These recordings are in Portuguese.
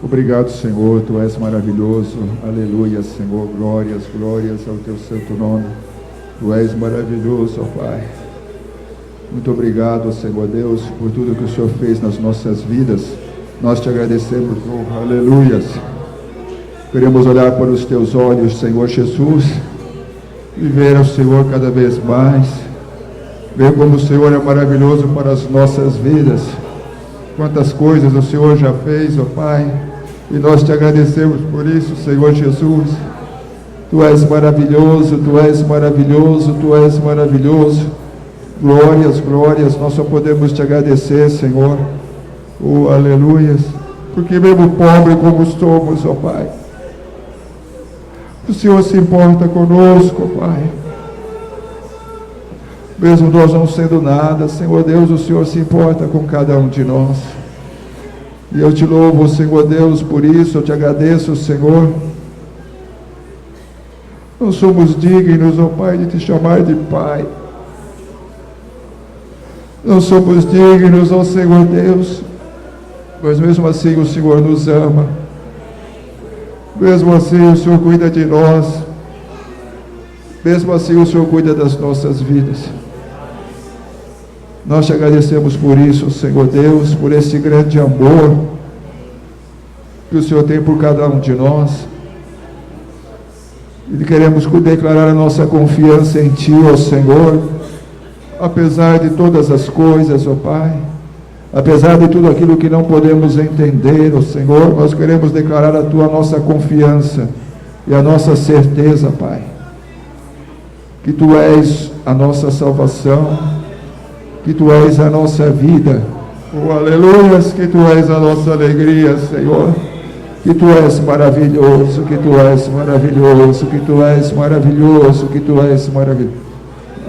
Obrigado, Senhor, Tu és maravilhoso. Aleluia, Senhor. Glórias, glórias ao Teu santo nome. Tu és maravilhoso, ó Pai. Muito obrigado, Senhor Deus, por tudo que o Senhor fez nas nossas vidas. Nós te agradecemos, oh, aleluias. Queremos olhar para os Teus olhos, Senhor Jesus, e ver ao Senhor cada vez mais. Ver como o Senhor é maravilhoso para as nossas vidas. Quantas coisas o Senhor já fez, ó Pai. E nós te agradecemos por isso, Senhor Jesus. Tu és maravilhoso, Tu és maravilhoso, Tu és maravilhoso. Glórias, glórias, nós só podemos te agradecer, Senhor. Oh, aleluias. Porque mesmo pobre como somos, ó Pai, o Senhor se importa conosco, ó Pai. Mesmo nós não sendo nada, Senhor Deus, o Senhor se importa com cada um de nós. E eu te louvo, Senhor Deus, por isso, eu te agradeço, Senhor. Não somos dignos, ó Pai, de te chamar de Pai. Não somos dignos, ó Senhor Deus, mas mesmo assim o Senhor nos ama. Mesmo assim o Senhor cuida de nós. Mesmo assim o Senhor cuida das nossas vidas. Nós te agradecemos por isso, Senhor Deus, por esse grande amor que o Senhor tem por cada um de nós. E queremos declarar a nossa confiança em Ti, ó Senhor, apesar de todas as coisas, ó Pai, apesar de tudo aquilo que não podemos entender, ó Senhor, nós queremos declarar a nossa confiança e a nossa certeza, Pai, que Tu és a nossa salvação, que Tu és a nossa vida, oh aleluias, que Tu és a nossa alegria, Senhor, que Tu és maravilhoso, que Tu és maravilhoso, que Tu és maravilhoso, que Tu és maravilhoso.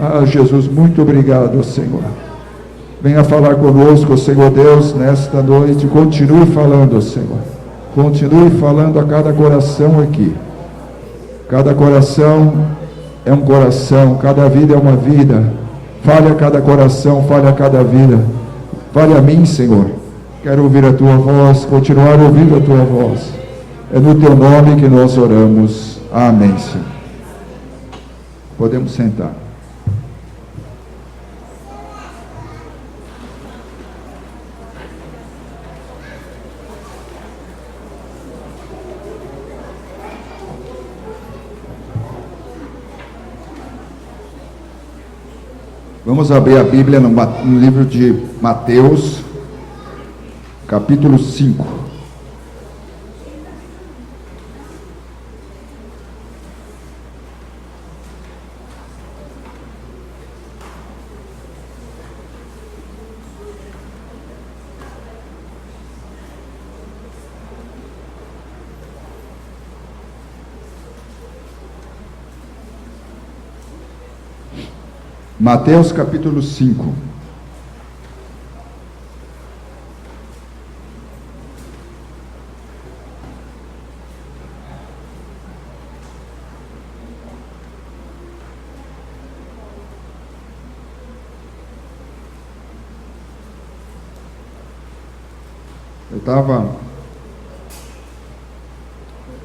Ah, Jesus, muito obrigado, Senhor. Venha falar conosco, Senhor Deus, nesta noite. Continue falando, Senhor. Continue falando a cada coração aqui. Cada coração é um coração, cada vida é uma vida. Fale a cada coração, fale a cada vida. Fale a mim, Senhor. Quero ouvir a Tua voz, continuar ouvindo a Tua voz. É no Teu nome que nós oramos. Amém, Senhor. Podemos sentar. Vamos abrir a Bíblia no livro de Mateus, capítulo 5. Mateus capítulo 5.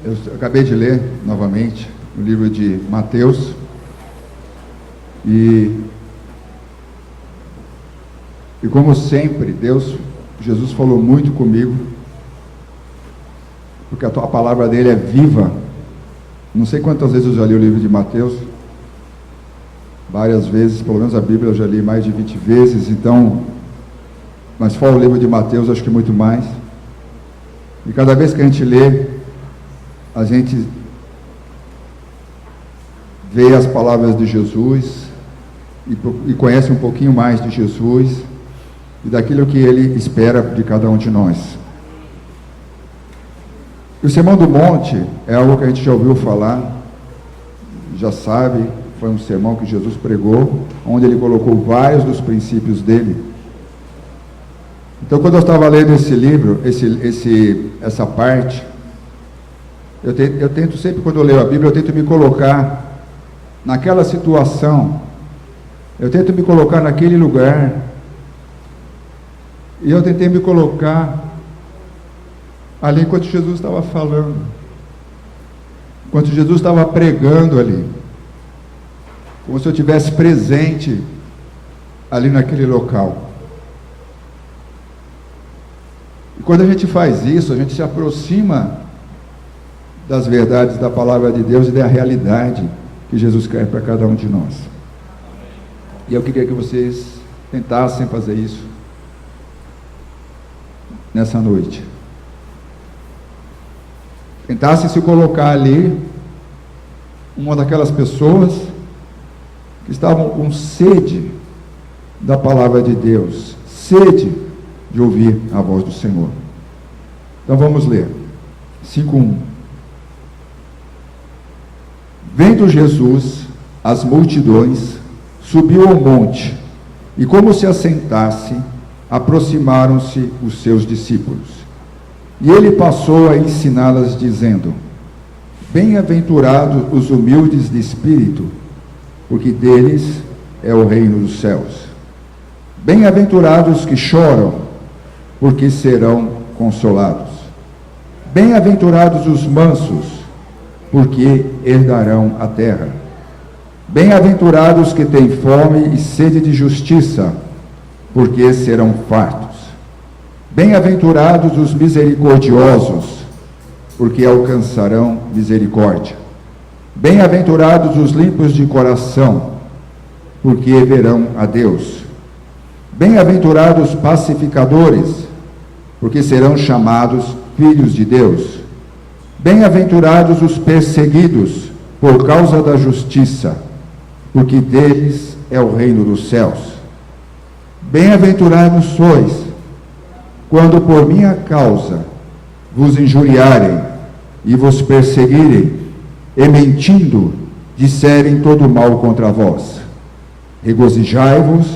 Eu acabei de ler novamente o livro de Mateus. E como sempre, Jesus falou muito comigo, porque a palavra dele é viva. Não sei quantas vezes eu já li o livro de Mateus, várias vezes, pelo menos a Bíblia eu já li mais de 20 vezes, então, mas fora o livro de Mateus, acho que muito mais. E cada vez que a gente lê, a gente vê as palavras de Jesus, e conhece um pouquinho mais de Jesus e daquilo que Ele espera de cada um de nós. O Sermão do Monte é algo que a gente já ouviu falar, já sabe, foi um sermão que Jesus pregou, onde Ele colocou vários dos princípios dele. Então, quando eu estava lendo esse livro, essa parte, eu tento sempre, quando eu leio a Bíblia, eu tento me colocar naquela situação. Eu tento me colocar naquele lugar. E eu tentei me colocar ali enquanto Jesus estava falando, enquanto Jesus estava pregando ali, como se eu estivesse presente ali naquele local. E quando a gente faz isso, a gente se aproxima das verdades da palavra de Deus e da realidade que Jesus quer para cada um de nós. E eu queria que vocês tentassem fazer isso nessa noite. Tentassem se colocar ali, uma daquelas pessoas que estavam com sede da palavra de Deus, sede de ouvir a voz do Senhor. Então vamos ler 5:1. Vendo Jesus as multidões, subiu ao monte, e como se assentasse, aproximaram-se os seus discípulos. E ele passou a ensiná-las, dizendo: Bem-aventurados os humildes de espírito, porque deles é o reino dos céus. Bem-aventurados que choram, porque serão consolados. Bem-aventurados os mansos, porque herdarão a terra. Bem-aventurados que têm fome e sede de justiça, porque serão fartos. Bem-aventurados os misericordiosos, porque alcançarão misericórdia. Bem-aventurados os limpos de coração, porque verão a Deus. Bem-aventurados os pacificadores, porque serão chamados filhos de Deus. Bem-aventurados os perseguidos por causa da justiça, porque deles é o reino dos céus. Bem-aventurados sois, quando por minha causa vos injuriarem e vos perseguirem, e mentindo, disserem todo mal contra vós. Regozijai-vos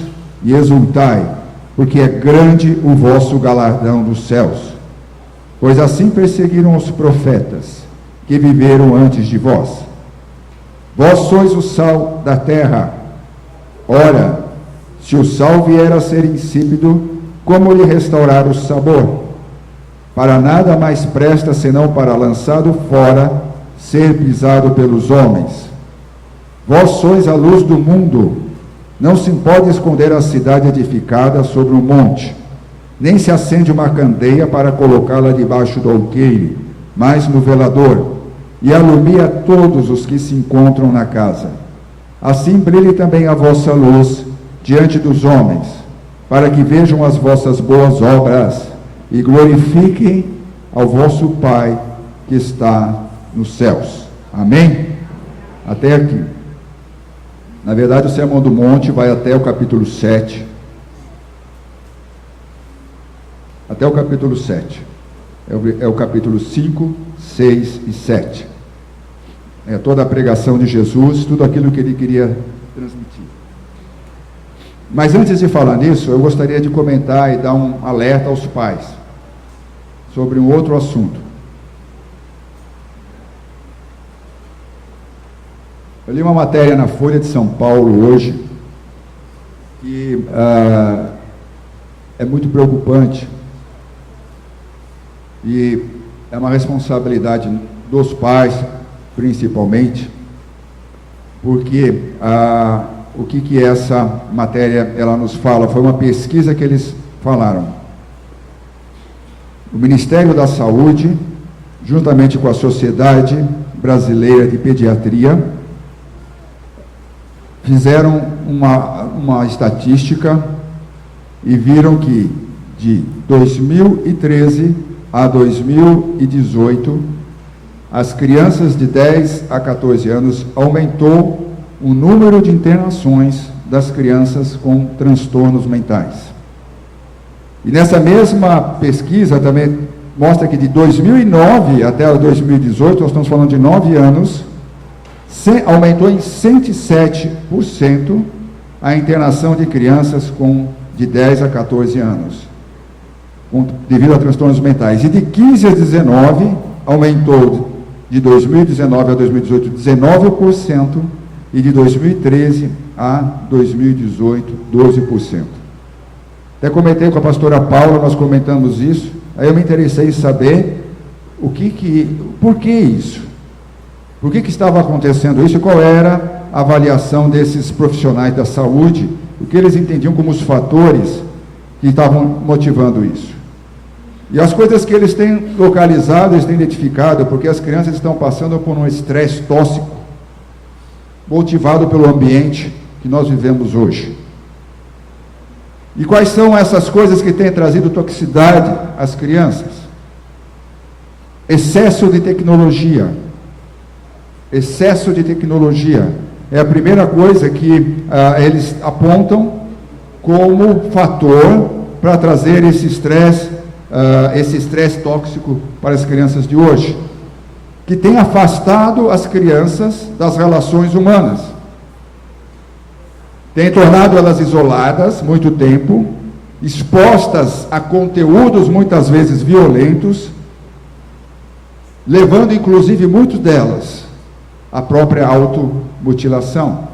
e exultai, porque é grande o vosso galardão dos céus. Pois assim perseguiram os profetas que viveram antes de vós. Vós sois o sal da terra. Ora, se o sal vier a ser insípido, como lhe restaurar o sabor? Para nada mais presta senão para, lançado fora, ser pisado pelos homens. Vós sois a luz do mundo. Não se pode esconder a cidade edificada sobre um monte, nem se acende uma candeia para colocá-la debaixo do alqueire, mas no velador, e alumia todos os que se encontram na casa. Assim brilhe também a vossa luz diante dos homens, para que vejam as vossas boas obras e glorifiquem ao vosso Pai que está nos céus. Amém? Até aqui. Na verdade, o Sermão do Monte vai até o capítulo 7. Até o capítulo 7. É o capítulo 5, 6 e 7. É toda a pregação de Jesus, tudo aquilo que ele queria transmitir. Mas antes de falar nisso, eu gostaria de comentar e dar um alerta aos pais sobre um outro assunto. Eu li uma matéria na Folha de São Paulo hoje que é muito preocupante e é uma responsabilidade dos pais, principalmente, porque o que essa matéria ela nos fala? Foi uma pesquisa que eles falaram. O Ministério da Saúde, juntamente com a Sociedade Brasileira de Pediatria, fizeram uma estatística e viram que de 2013 a 2018, as crianças de 10 a 14 anos aumentou o número de internações das crianças com transtornos mentais. E nessa mesma pesquisa também mostra que de 2009 até 2018, nós estamos falando de 9 anos, aumentou em 107% a internação de crianças de 10 a 14 anos, devido a transtornos mentais. E de 15 a 19, aumentou de 2019 a 2018, 19%, e de 2013 a 2018, 12%. Até comentei com a pastora Paula, nós comentamos isso, aí eu me interessei em saber por que isso? Por que estava acontecendo isso? Qual era a avaliação desses profissionais da saúde? O que eles entendiam como os fatores que estavam motivando isso? E as coisas que eles têm localizado, eles têm identificado, porque as crianças estão passando por um estresse tóxico, motivado pelo ambiente que nós vivemos hoje. E quais são essas coisas que têm trazido toxicidade às crianças? Excesso de tecnologia. Excesso de tecnologia é a primeira coisa que eles apontam como fator para trazer esse estresse tóxico para as crianças de hoje, que tem afastado as crianças das relações humanas, tem tornado elas isoladas muito tempo, expostas a conteúdos muitas vezes violentos, levando inclusive muitas delas à própria automutilação.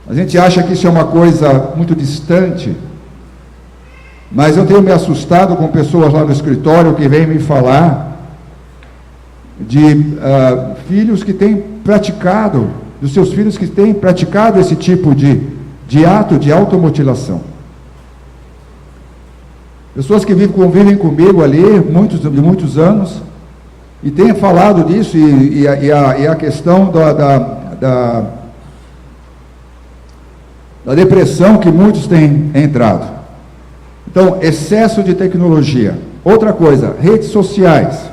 A gente acha que isso é uma coisa muito distante, mas eu tenho me assustado com pessoas lá no escritório que vêm me falar de filhos que têm praticado, dos seus filhos que têm praticado esse tipo de ato de automutilação. Pessoas que convivem comigo ali de muitos anos e têm falado disso e a questão da depressão que muitos têm entrado. Então, excesso de tecnologia. Outra coisa, redes sociais.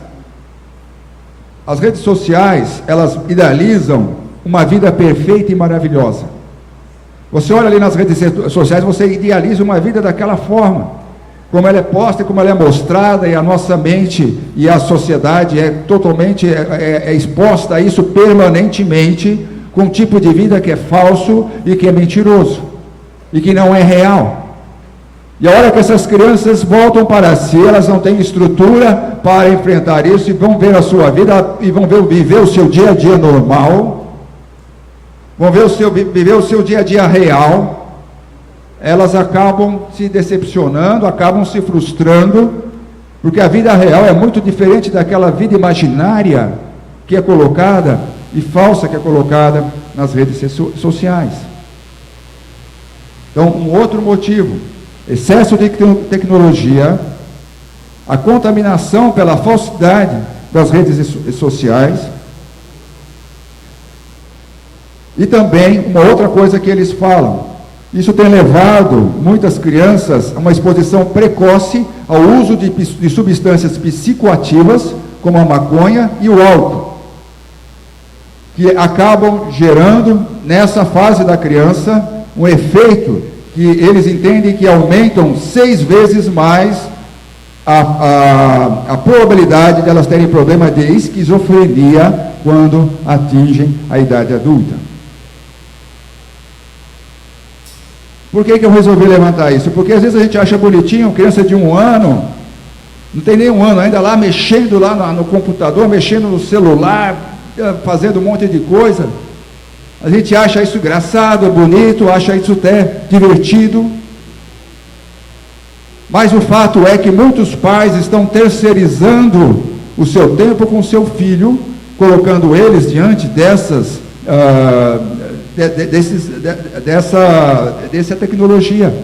As redes sociais, elas idealizam uma vida perfeita e maravilhosa. Você olha ali nas redes sociais, você idealiza uma vida daquela forma, como ela é posta, como ela é mostrada, e a nossa mente e a sociedade é totalmente exposta a isso permanentemente, com um tipo de vida que é falso e que é mentiroso, e que não é real. E a hora que essas crianças voltam para si, elas não têm estrutura para enfrentar isso, e vão ver a sua vida, e vão viver o seu dia a dia normal, vão viver o seu dia a dia real, elas acabam se decepcionando, acabam se frustrando, porque a vida real é muito diferente daquela vida imaginária que é colocada, e falsa que é colocada nas redes sociais. Então, um outro motivo: excesso de tecnologia, a contaminação pela falsidade das redes sociais, e também uma outra coisa que eles falam: isso tem levado muitas crianças a uma exposição precoce ao uso de substâncias psicoativas, como a maconha e o álcool, que acabam gerando nessa fase da criança um efeito que eles entendem que aumentam 6 vezes mais a probabilidade de elas terem problema de esquizofrenia quando atingem a idade adulta. Por que eu resolvi levantar isso? Porque às vezes a gente acha bonitinho, criança de 1 ano, não tem nem 1 ano, ainda lá mexendo lá no computador, mexendo no celular, fazendo um monte de coisa. A gente acha isso engraçado, bonito, acha isso até divertido. Mas o fato é que muitos pais estão terceirizando o seu tempo com o seu filho, colocando eles diante dessa tecnologia.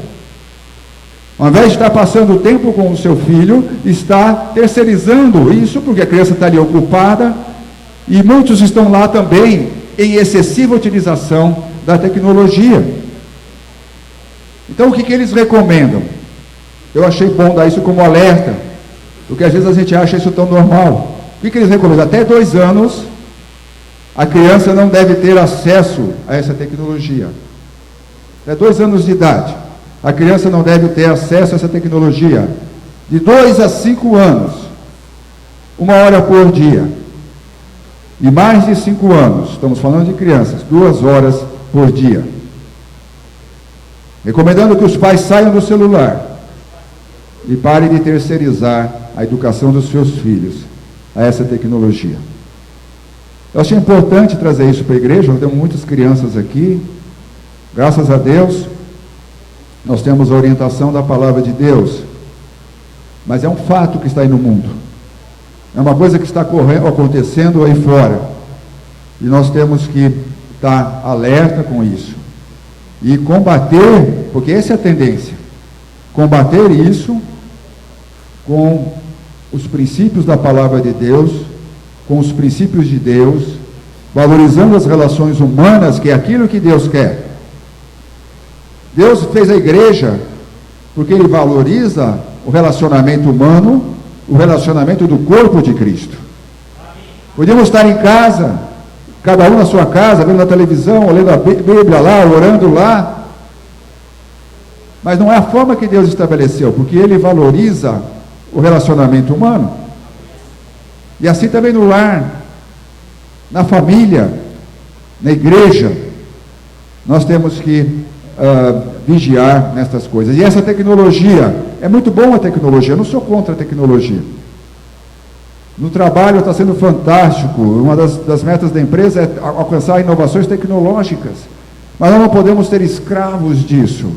Ao invés de estar passando tempo com o seu filho, está terceirizando isso, porque a criança está ali ocupada, e muitos estão lá também em excessiva utilização da tecnologia. Então, o que eles recomendam? Eu achei bom dar isso como alerta, porque às vezes a gente acha isso tão normal. O que eles recomendam? Até 2 anos, a criança não deve ter acesso a essa tecnologia. Até 2 anos de idade, a criança não deve ter acesso a essa tecnologia. De 2 a 5 anos, 1 hora por dia. E mais de 5 anos, estamos falando de crianças, 2 horas por dia. Recomendando que os pais saiam do celular e parem de terceirizar a educação dos seus filhos a essa tecnologia. Eu achei importante trazer isso para a igreja. Nós temos muitas crianças aqui, graças a Deus, nós temos a orientação da palavra de Deus, mas é um fato que está aí no mundo. É uma coisa que está acontecendo aí fora. E nós temos que estar alerta com isso. E combater, porque essa é a tendência. Combater isso com os princípios da palavra de Deus, com os princípios de Deus, valorizando as relações humanas, que é aquilo que Deus quer. Deus fez a igreja porque Ele valoriza o relacionamento humano, o relacionamento do corpo de Cristo. Podíamos estar em casa, cada um na sua casa, vendo a televisão, lendo a Bíblia lá, orando lá, mas não é a forma que Deus estabeleceu, porque Ele valoriza o relacionamento humano. E assim também no lar, na família, na igreja, nós temos que vigiar nestas coisas. E essa tecnologia, é muito bom a tecnologia, eu não sou contra a tecnologia. No trabalho está sendo fantástico, uma das metas da empresa é alcançar inovações tecnológicas, mas nós não podemos ser escravos disso.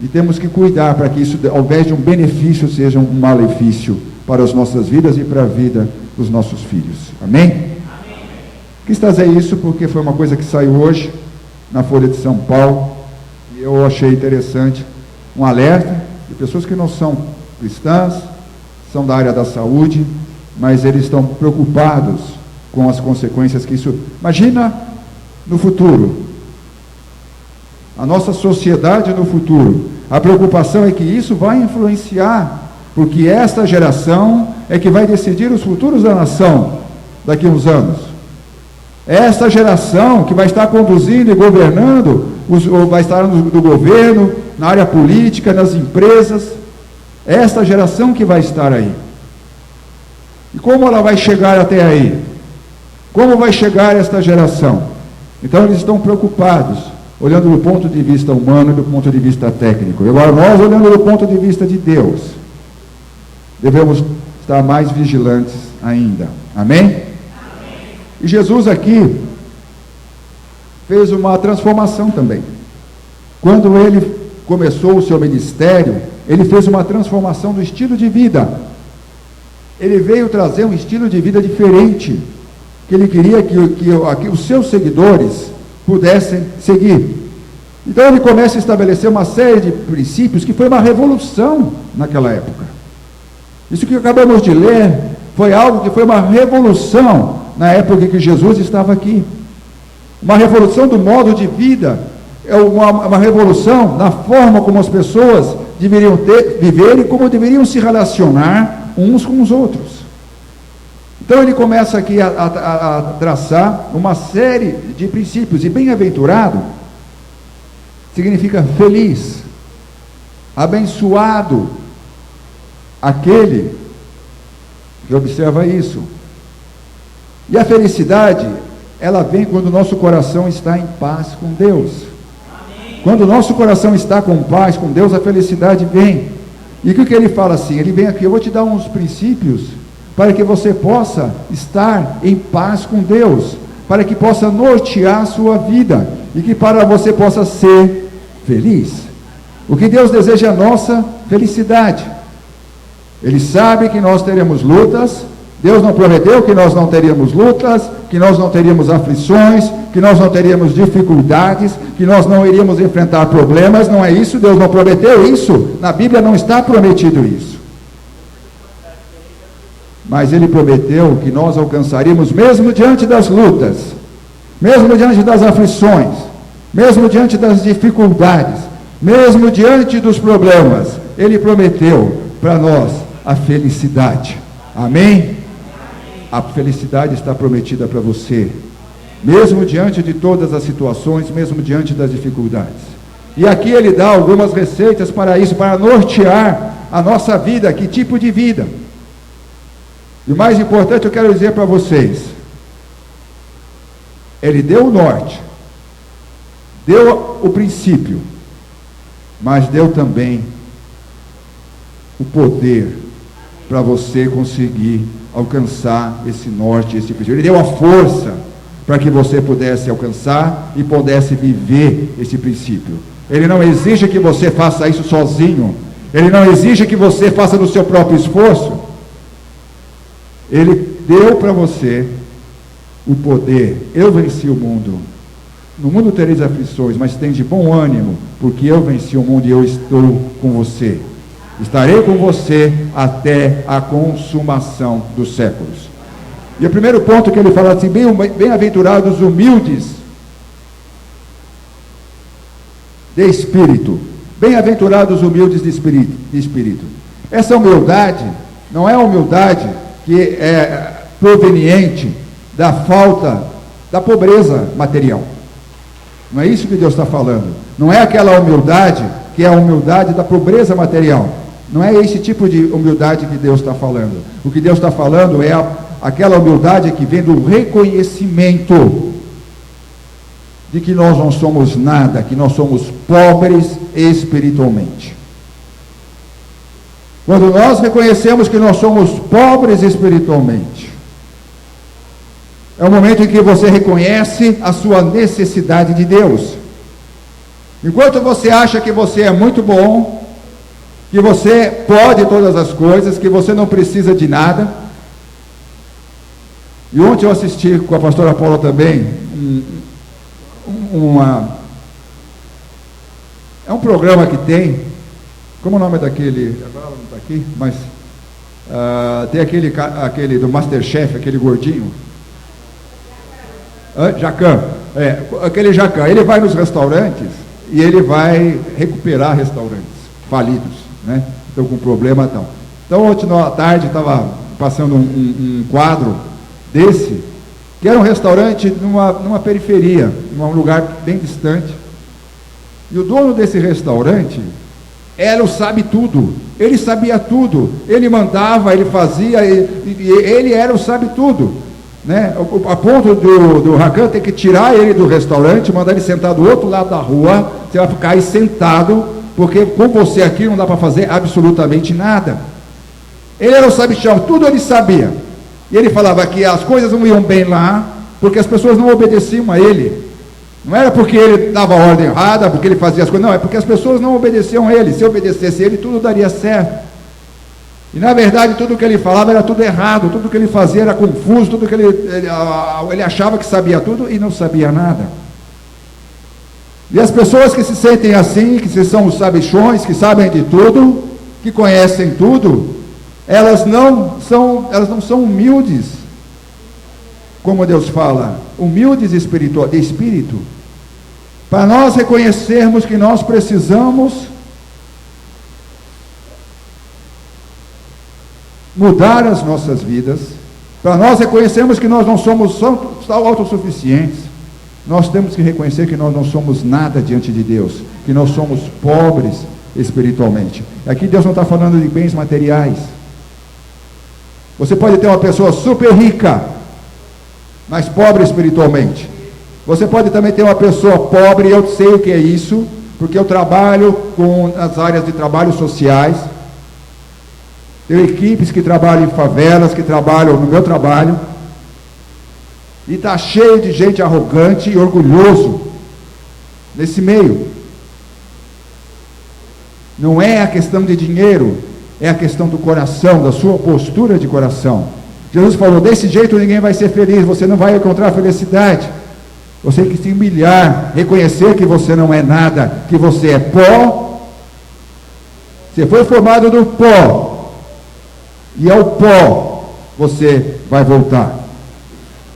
E temos que cuidar para que isso, ao invés de um benefício, seja um malefício para as nossas vidas e para a vida dos nossos filhos. Amém? Amém. Quis trazer isso porque foi uma coisa que saiu hoje na Folha de São Paulo e eu achei interessante, um alerta de pessoas que não são cristãs, são da área da saúde, mas eles estão preocupados com as consequências que isso... Imagina no futuro, a nossa sociedade no futuro, a preocupação é que isso vai influenciar, porque esta geração é que vai decidir os futuros da nação daqui a uns anos. Esta geração que vai estar conduzindo e governando, vai estar no governo, na área política, nas empresas, esta geração que vai estar aí. E como ela vai chegar até aí? Como vai chegar esta geração? Então eles estão preocupados, olhando do ponto de vista humano e do ponto de vista técnico. E agora nós, olhando do ponto de vista de Deus, devemos estar mais vigilantes ainda. Amém? Amém. E Jesus aqui fez uma transformação também. Quando ele começou o seu ministério, ele fez uma transformação do estilo de vida. Ele veio trazer um estilo de vida diferente, que ele queria que os seus seguidores pudessem seguir. Então ele começa a estabelecer uma série de princípios que foi uma revolução naquela época. Isso que acabamos de ler foi algo que foi uma revolução na época que Jesus estava aqui. Uma revolução do modo de vida, uma revolução na forma como as pessoas deveriam viver e como deveriam se relacionar uns com os outros. Então ele começa aqui a traçar uma série de princípios, e bem-aventurado significa feliz, abençoado, aquele que observa isso. E a felicidade, ela vem quando o nosso coração está em paz com Deus. Amém. Quando o nosso coração está com paz com Deus, a felicidade vem. E o que ele fala assim? Ele vem aqui, eu vou te dar uns princípios para que você possa estar em paz com Deus, para que possa nortear a sua vida, e que para você possa ser feliz. O que Deus deseja é a nossa felicidade. Ele sabe que nós teremos lutas. Deus não prometeu que nós não teríamos lutas, que nós não teríamos aflições, que nós não teríamos dificuldades, que nós não iríamos enfrentar problemas. Não é isso, Deus não prometeu isso, na Bíblia não está prometido isso. Mas Ele prometeu que nós alcançaríamos, mesmo diante das lutas, mesmo diante das aflições, mesmo diante das dificuldades, mesmo diante dos problemas, Ele prometeu para nós a felicidade. Amém? A felicidade está prometida para você, mesmo diante de todas as situações, mesmo diante das dificuldades. E aqui Ele dá algumas receitas para isso, para nortear a nossa vida. Que tipo de vida? E o mais importante eu quero dizer para vocês, Ele deu o norte, deu o princípio, mas deu também o poder para você conseguir alcançar esse norte, esse princípio. Ele deu a força para que você pudesse alcançar e pudesse viver esse princípio. Ele não exige que você faça isso sozinho, Ele não exige que você faça do seu próprio esforço. Ele deu para você o poder. Eu venci o mundo. No mundo tereis aflições, mas tem de bom ânimo, porque eu venci o mundo e eu estou com você. Estarei com você até a consumação dos séculos. E o primeiro ponto que ele fala assim, bem-aventurados humildes de espírito. Bem-aventurados humildes de espírito. Essa humildade não é a humildade que é proveniente da falta, da pobreza material. Não é isso que Deus está falando. Não é aquela humildade que é a humildade da pobreza material. Não é esse tipo de humildade que Deus está falando. O que Deus está falando é aquela humildade que vem do reconhecimento de que nós não somos nada, que nós somos pobres espiritualmente. Quando nós reconhecemos que nós somos pobres espiritualmente, é o momento em que você reconhece a sua necessidade de Deus. Enquanto você acha que você é muito bom, que você pode todas as coisas, que você não precisa de nada. E ontem eu assisti com a pastora Paula também é um programa que tem, como o nome daquele, agora não está aqui, mas tem aquele do Masterchef, aquele gordinho, Jacan, aquele Jacan, ele vai nos restaurantes e ele vai recuperar restaurantes falidos, né? Estão com problema e tal. Então ontem à tarde estava passando um quadro desse, que era um restaurante numa periferia, num lugar bem distante. E o dono desse restaurante era o sabe-tudo. Ele sabia tudo. Ele mandava, ele fazia, ele era o sabe-tudo. Né? A ponto do Rakan ter que tirar ele do restaurante, mandar ele sentar do outro lado da rua. Você vai ficar aí sentado, porque com você aqui não dá para fazer absolutamente nada. Ele era o sabe-chão, tudo ele sabia. E ele falava que as coisas não iam bem lá, porque as pessoas não obedeciam a ele. Não era porque ele dava a ordem errada, porque ele fazia as coisas, não, é porque as pessoas não obedeciam a ele. Se obedecesse a ele, tudo daria certo. E na verdade, tudo que ele falava era tudo errado, tudo que ele fazia era confuso, tudo que ele achava que sabia tudo e não sabia nada. E as pessoas que se sentem assim, que são os sabichões, que sabem de tudo, que conhecem tudo, elas não são humildes, como Deus fala, humildes de espírito, para nós reconhecermos que nós precisamos mudar as nossas vidas, para nós reconhecermos que nós não somos autossuficientes. Nós temos que reconhecer que nós não somos nada diante de Deus, que nós somos pobres espiritualmente. Aqui Deus não está falando de bens materiais. Você pode ter uma pessoa super rica, mas pobre espiritualmente. Você pode também ter uma pessoa pobre, eu sei o que é isso, porque eu trabalho com as áreas de trabalho sociais. Tenho equipes que trabalham em favelas, que trabalham no meu trabalho. E está cheio de gente arrogante e orgulhoso nesse meio. Não é a questão de dinheiro, é a questão do coração, da sua postura de coração. Jesus falou, desse jeito ninguém vai ser feliz, você não vai encontrar felicidade. Você tem que se humilhar, reconhecer que você não é nada, que você é pó. Você foi formado do pó, e ao pó você vai voltar.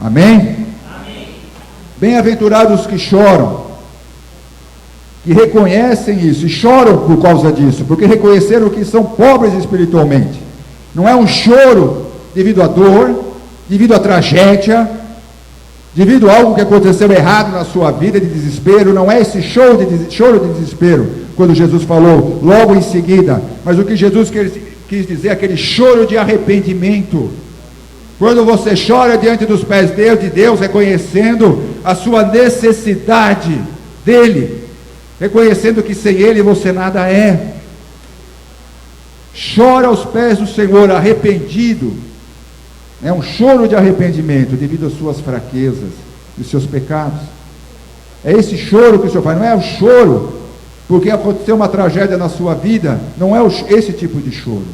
Amém? Amém. Bem-aventurados que choram, que reconhecem isso, e choram por causa disso, porque reconheceram que são pobres espiritualmente. Não é um choro devido à dor, devido à tragédia, devido a algo que aconteceu errado na sua vida, de desespero. Não é esse choro de desespero, quando Jesus falou logo em seguida, mas o que Jesus quis dizer, aquele choro de arrependimento. Quando você chora diante dos pés de Deus, reconhecendo a sua necessidade dEle, reconhecendo que sem Ele você nada é. Chora aos pés do Senhor, arrependido. É um choro de arrependimento devido às suas fraquezas, dos seus pecados. É esse choro que o Senhor faz, não é o choro porque aconteceu uma tragédia na sua vida, não é esse tipo de choro,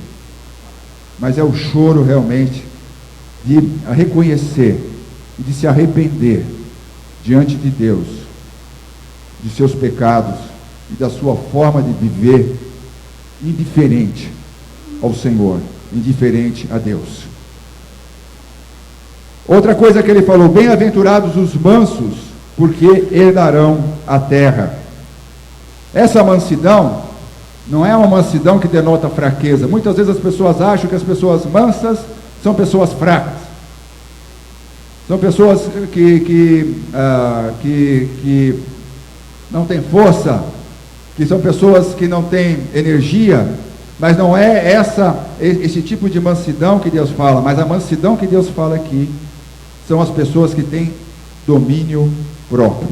mas é o choro realmente de reconhecer e de se arrepender diante de Deus, de seus pecados e da sua forma de viver indiferente ao Senhor, indiferente a Deus. Outra coisa que ele falou: bem-aventurados os mansos, porque herdarão a terra. Essa mansidão não é uma mansidão que denota fraqueza. Muitas vezes as pessoas acham que as pessoas mansas são pessoas fracas. São pessoas que não têm força, que são pessoas que não têm energia, mas não é esse tipo de mansidão que Deus fala. Mas a mansidão que Deus fala aqui são as pessoas que têm domínio próprio.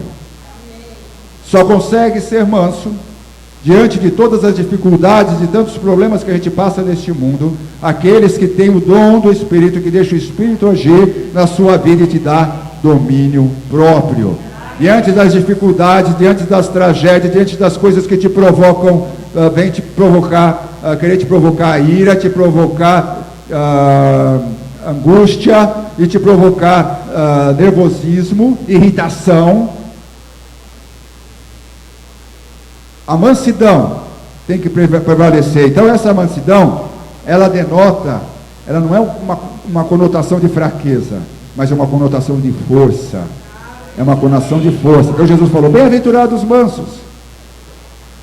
Só consegue ser manso diante de todas as dificuldades e tantos problemas que a gente passa neste mundo, aqueles que têm o dom do Espírito, que deixa o Espírito agir na sua vida e te dá domínio próprio. Diante das dificuldades, diante das tragédias, diante das coisas que te provocam, vem te provocar, querer te provocar ira, te provocar angústia e te provocar nervosismo, irritação. A mansidão tem que prevalecer. Então essa mansidão, ela denota, ela não é uma conotação de fraqueza, mas é uma conotação de força. É uma conotação de força. Então Jesus falou: bem-aventurados os mansos.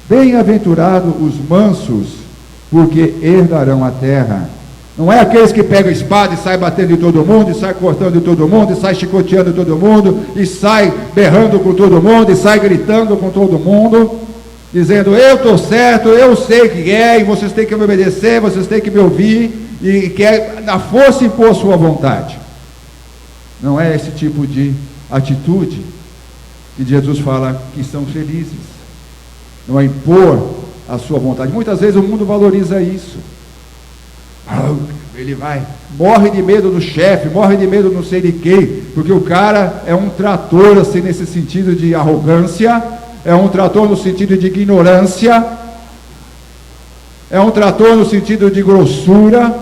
Bem-aventurados os mansos, porque herdarão a terra. Não é aqueles que pegam a espada e saem batendo em todo mundo, e saem cortando em todo mundo, e saem chicoteando todo mundo, e saem berrando com todo mundo, e saem gritando com todo mundo, dizendo: eu estou certo, eu sei o que é, e vocês têm que me obedecer, vocês têm que me ouvir, e quer na força impor a sua vontade. Não é esse tipo de atitude que Jesus fala que são felizes. Não é impor a sua vontade. Muitas vezes o mundo valoriza isso. Ele morre de medo do chefe, morre de medo não sei de quem, porque o cara é um trator, assim, nesse sentido de arrogância, é um trator no sentido de ignorância, é um trator no sentido de grossura.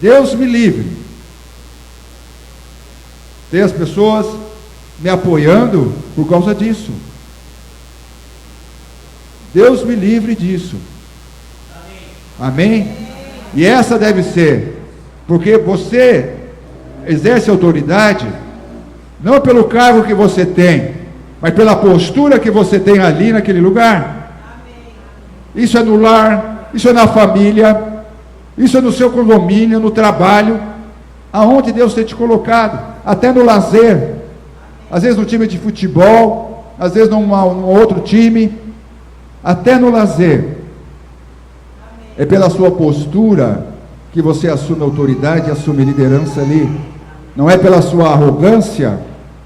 Deus me livre. Tem as pessoas me apoiando por causa disso. Deus me livre disso. Amém? E essa deve ser, porque você exerce autoridade não pelo cargo que você tem, mas pela postura que você tem ali naquele lugar. Isso é no lar, isso é na família, isso é no seu condomínio, no trabalho, aonde Deus tem te colocado, até no lazer, às vezes no time de futebol, às vezes num outro time, até no lazer. É pela sua postura que você assume autoridade e assume liderança ali. Não é pela sua arrogância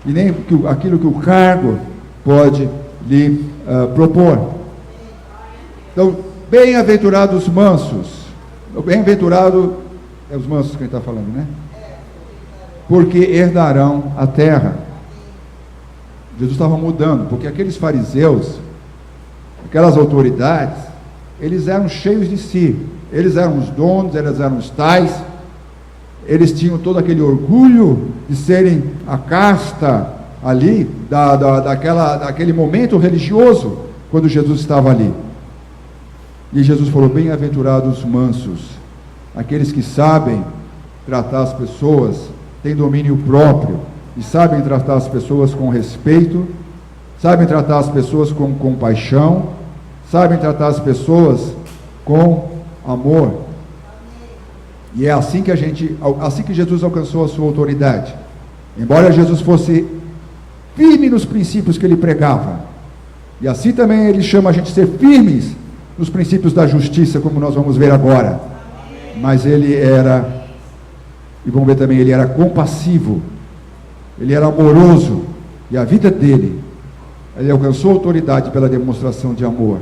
e nem aquilo que o cargo pode lhe propor. Então, bem-aventurados os mansos. Bem-aventurado é os mansos que a gente está falando, né? Porque herdarão a terra. Jesus estava mudando, porque aqueles fariseus, aquelas autoridades, eles eram cheios de si, eles eram os donos, eles eram os tais, eles tinham todo aquele orgulho de serem a casta ali, daquele momento religioso, quando Jesus estava ali. E Jesus falou: bem-aventurados os mansos, aqueles que sabem tratar as pessoas, têm domínio próprio, e sabem tratar as pessoas com respeito, sabem tratar as pessoas com compaixão, sabem tratar as pessoas com amor. E é assim que Jesus alcançou a sua autoridade. Embora Jesus fosse firme nos princípios que ele pregava, e assim também ele chama a gente a ser firmes nos princípios da justiça, como nós vamos ver agora. Mas ele era, e vamos ver também, ele era compassivo, ele era amoroso, e a vida dele, ele alcançou autoridade pela demonstração de amor.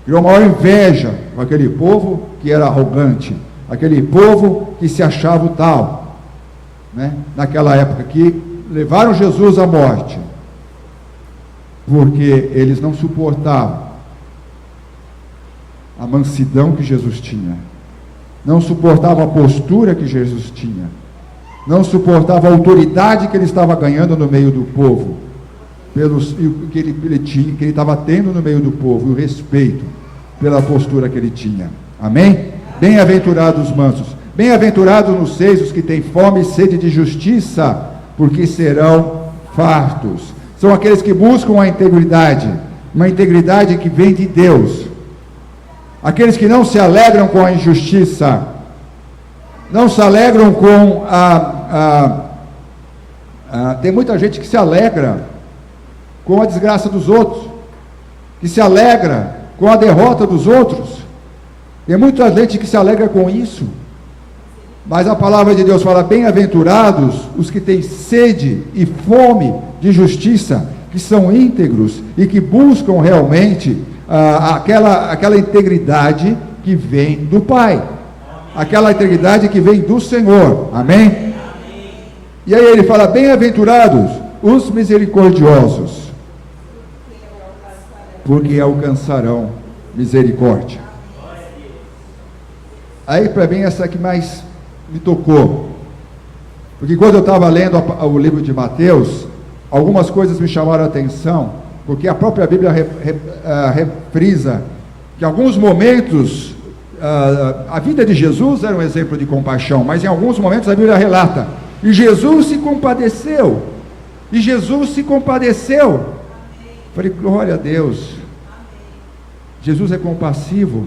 Criou maior inveja com aquele povo que era arrogante, aquele povo que se achava o tal, né? Naquela época, que levaram Jesus à morte, porque eles não suportavam a mansidão que Jesus tinha. não suportava a postura que Jesus tinha, não suportava a autoridade que ele estava ganhando no meio do povo, que ele estava tendo no meio do povo, e o respeito pela postura que ele tinha. Amém? Bem-aventurados os mansos, bem-aventurados nos seis os que têm fome e sede de justiça, porque serão fartos. São aqueles que buscam a integridade, uma integridade que vem de Deus. Aqueles que não se alegram com a injustiça, não se alegram com tem muita gente que se alegra com a desgraça dos outros, que se alegra com a derrota dos outros. Tem muita gente que se alegra com isso. Mas a palavra de Deus fala: bem-aventurados os que têm sede e fome de justiça, que são íntegros e que buscam realmente aquela integridade que vem do Pai, aquela integridade que vem do Senhor. Amém? E aí ele fala: bem-aventurados os misericordiosos, porque alcançarão misericórdia. Aí para mim essa que mais me tocou, porque quando eu estava lendo o livro de Mateus, algumas coisas me chamaram a atenção, porque a própria Bíblia refrisa que em alguns momentos a vida de Jesus era um exemplo de compaixão, mas em alguns momentos a Bíblia relata: e Jesus se compadeceu, e Jesus se compadeceu. Falei: glória a Deus, Jesus é compassivo.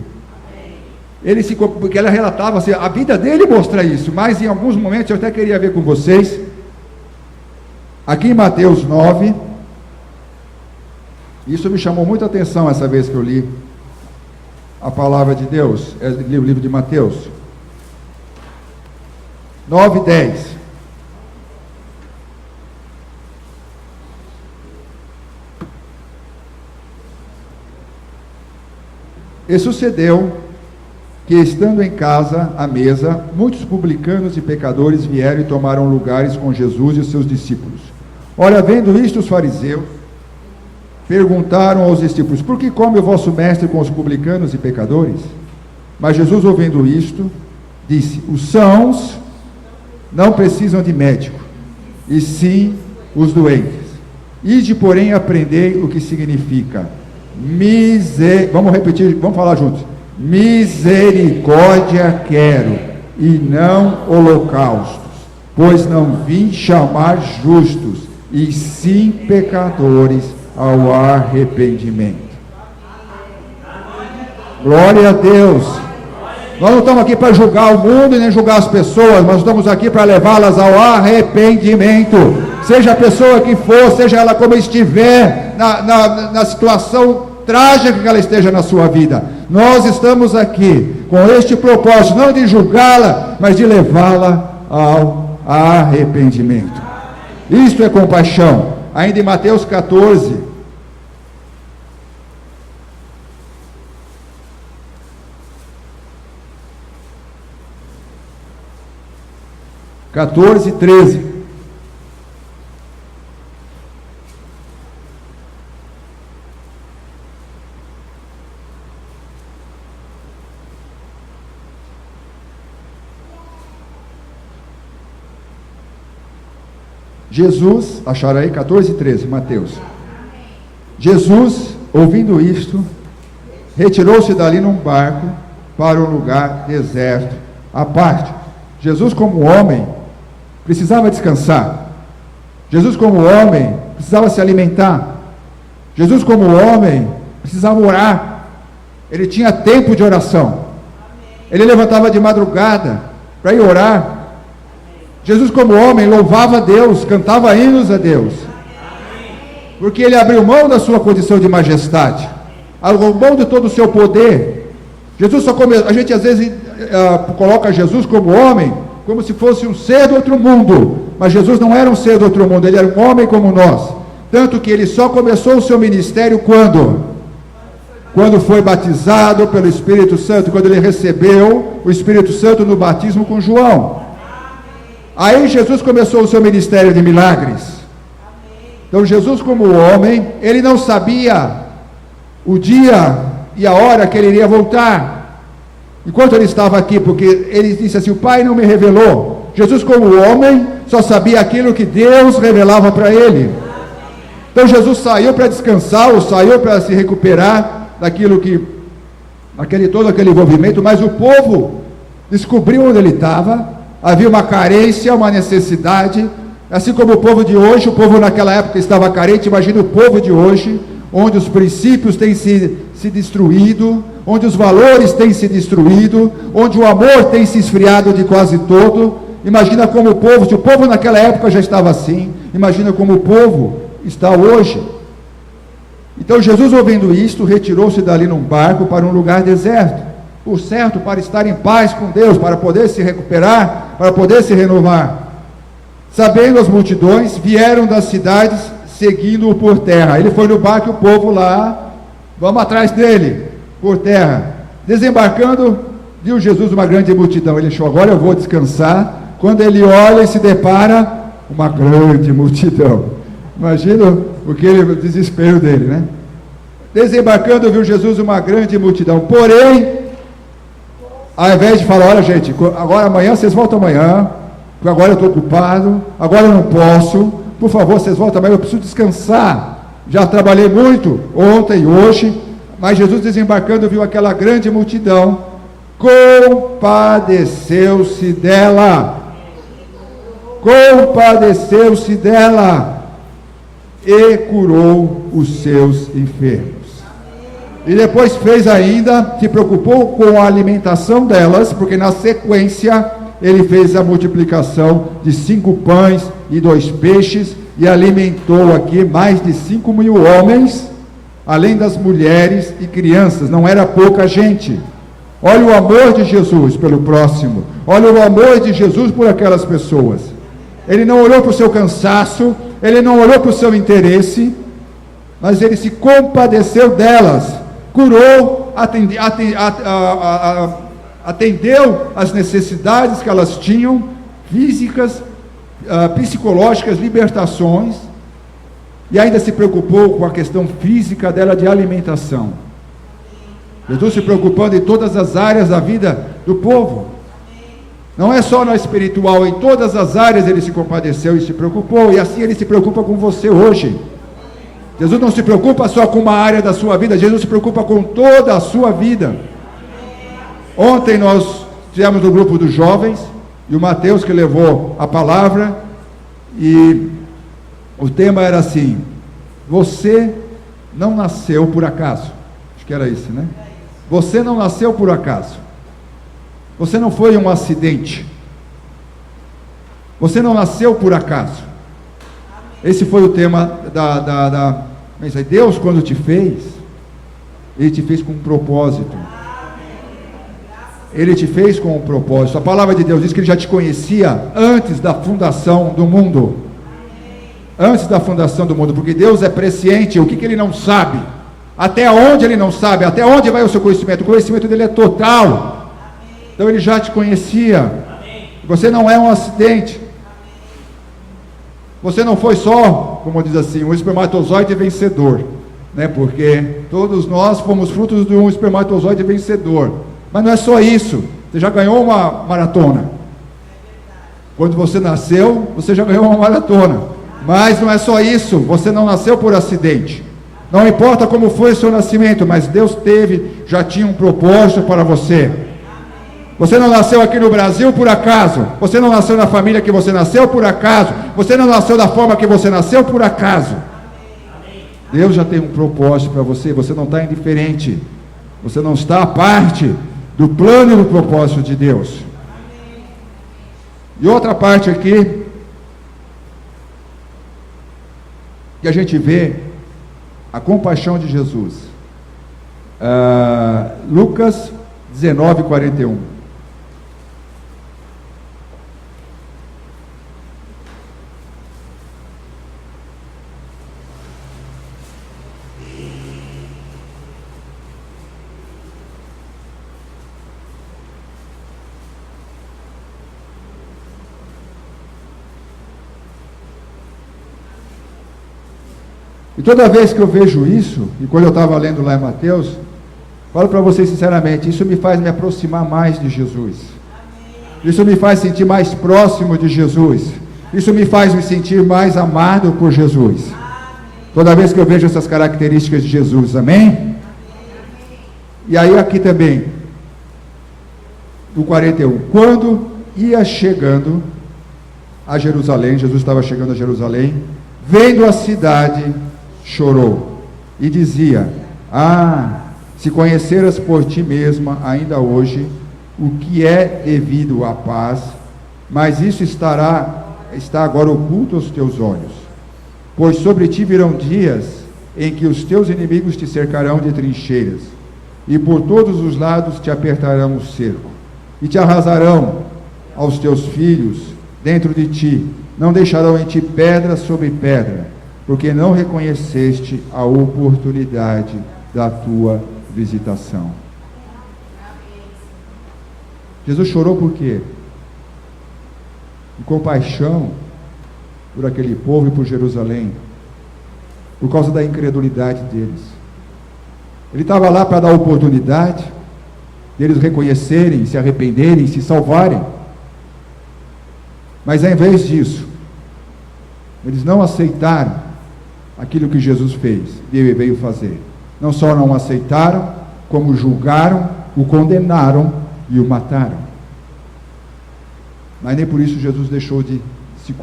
Porque ela relatava assim, a vida dele mostra isso, mas em alguns momentos eu até queria ver com vocês, aqui em Mateus 9, isso me chamou muita atenção essa vez que eu li a palavra de Deus, li o livro de Mateus, 9, 10. E sucedeu que, estando em casa, à mesa, muitos publicanos e pecadores vieram e tomaram lugares com Jesus e seus discípulos. Ora, vendo isto, os fariseus perguntaram aos discípulos: por que come o vosso mestre com os publicanos e pecadores? Mas Jesus, ouvindo isto, disse: os sãos não precisam de médico, e sim os doentes. Ide, porém, aprendei o que significa vamos repetir, vamos falar juntos: misericórdia quero, e não holocaustos, pois não vim chamar justos, e sim pecadores ao arrependimento. Glória a Deus. Nós não estamos aqui para julgar o mundo e nem julgar as pessoas, mas estamos aqui para levá-las ao arrependimento. Seja a pessoa que for, seja ela como estiver, na situação trágica que ela esteja na sua vida, nós estamos aqui com este propósito, não de julgá-la, mas de levá-la ao arrependimento. Isto é compaixão. Ainda em Mateus 14, e 13. Jesus, acharam aí 14 e 13, Mateus. Jesus, ouvindo isto, retirou-se dali num barco para um lugar deserto, à parte. Jesus, como homem, precisava descansar. Jesus, como homem, precisava se alimentar. Jesus, como homem, precisava orar. Ele tinha tempo de oração. Ele levantava de madrugada para ir orar. Jesus, como homem, louvava a Deus, cantava hinos a Deus, porque ele abriu mão da sua condição de majestade, abriu mão de todo o seu poder. Jesus a gente às vezes coloca Jesus como homem, como se fosse um ser do outro mundo, mas Jesus não era um ser do outro mundo, ele era um homem como nós, tanto que ele só começou o seu ministério quando foi batizado pelo Espírito Santo, quando ele recebeu o Espírito Santo no batismo com João. Aí Jesus começou o seu ministério de milagres. Então Jesus, como homem, ele não sabia o dia e a hora que ele iria voltar. enquanto ele estava aqui, porque ele disse assim, o Pai não me revelou. Jesus, como homem, só sabia aquilo que Deus revelava para ele. Então Jesus saiu para descansar, ou saiu para se recuperar daquilo que, todo aquele envolvimento, mas o povo descobriu onde ele estava, havia uma carência, uma necessidade, assim como o povo de hoje, o povo naquela época estava carente, imagina o povo de hoje, onde os princípios têm se destruído, onde os valores têm se destruído, onde o amor tem se esfriado de quase todo. Imagina como o povo, se o povo naquela época já estava assim, imagina como o povo está hoje. Então Jesus, ouvindo isto, retirou-se dali num barco para um lugar deserto, por certo, para estar em paz com Deus, para poder se recuperar, para poder se renovar. Sabendo as multidões, vieram das cidades seguindo-o por terra. Ele foi no barco e o povo lá, vamos atrás dele, por terra. Desembarcando, viu Jesus uma grande multidão. Ele achou, agora eu vou descansar. Quando ele olha e se depara, uma grande multidão. Imagina o desespero dele, né? Desembarcando, viu Jesus uma grande multidão. Porém, ao invés de falar, olha gente, agora amanhã, vocês voltam amanhã, porque agora eu estou ocupado, agora eu não posso, por favor, vocês voltam amanhã, eu preciso descansar. Já trabalhei muito ontem e hoje, mas Jesus desembarcando viu aquela grande multidão, compadeceu-se dela, e curou os seus enfermos. E depois se preocupou com a alimentação delas, porque na sequência ele fez a multiplicação de 5 pães e 2 peixes, e alimentou aqui mais de 5.000 homens, além das mulheres e crianças. Não era pouca gente. Olha o amor de Jesus pelo próximo, olha o amor de Jesus por aquelas pessoas. Ele não olhou para o seu cansaço, ele não olhou para o seu interesse, mas ele se compadeceu delas, curou, atendeu às necessidades que elas tinham, físicas, psicológicas, libertações, e ainda se preocupou com a questão física dela de alimentação. Jesus se preocupando em todas as áreas da vida do povo. Não é só na espiritual, em todas as áreas ele se compadeceu e se preocupou, e assim ele se preocupa com você hoje. Jesus não se preocupa só com uma área da sua vida, Jesus se preocupa com toda a sua vida. Ontem nós tivemos o grupo dos jovens, e o Mateus que levou a palavra, e o tema era assim: você não nasceu por acaso. Acho que era isso, né? Você não nasceu por acaso. Você não foi um acidente. Você não nasceu por acaso. Esse foi o tema Deus, quando te fez, Ele te fez com um propósito. Ele te fez com um propósito. A palavra de Deus diz que Ele já te conhecia antes da fundação do mundo. Antes da fundação do mundo, porque Deus é presciente. O que Ele não sabe? Até onde Ele não sabe? Até onde vai o seu conhecimento? O conhecimento dele é total. Então Ele já te conhecia. Você não é um acidente. Você não foi só, como diz assim, um espermatozoide vencedor, né? Porque todos nós fomos frutos de um espermatozoide vencedor. Mas não é só isso. Você já ganhou uma maratona. Quando você nasceu, você já ganhou uma maratona. Mas não é só isso. Você não nasceu por acidente. Não importa como foi o seu nascimento, mas Deus já tinha um propósito para você. Você não nasceu aqui no Brasil por acaso. Você não nasceu na família que você nasceu por acaso. Você não nasceu da forma que você nasceu por acaso. Deus já tem um propósito para você. Você não está indiferente. Você não está à parte do plano e do propósito de Deus. E outra parte aqui, que a gente vê a compaixão de Jesus. Lucas 19:41. E toda vez que eu vejo isso, e quando eu estava lendo lá em Mateus, Falo para vocês sinceramente, isso me faz me aproximar mais de Jesus. Isso me faz sentir mais próximo de Jesus. Isso me faz me sentir mais amado por Jesus. Toda vez que eu vejo essas características de Jesus, amém? E aí aqui também, do 41, quando ia chegando a Jerusalém, Jesus estava chegando a Jerusalém, vendo a cidade, chorou, e dizia, se conheceras por ti mesma, ainda hoje, o que é devido à paz, mas isso está agora oculto aos teus olhos, pois sobre ti virão dias, em que os teus inimigos te cercarão de trincheiras, e por todos os lados te apertarão o cerco, e te arrasarão aos teus filhos dentro de ti, não deixarão em ti pedra sobre pedra, porque não reconheceste a oportunidade da tua visitação. Jesus chorou por quê? De compaixão por aquele povo e por Jerusalém, por causa da incredulidade deles. Ele estava lá para dar oportunidade deles reconhecerem, se arrependerem, se salvarem. Mas ao invés disso, eles não aceitaram aquilo que Jesus fez e veio fazer. Não só não aceitaram, como julgaram, o condenaram e o mataram. Mas nem por isso Jesus deixou de se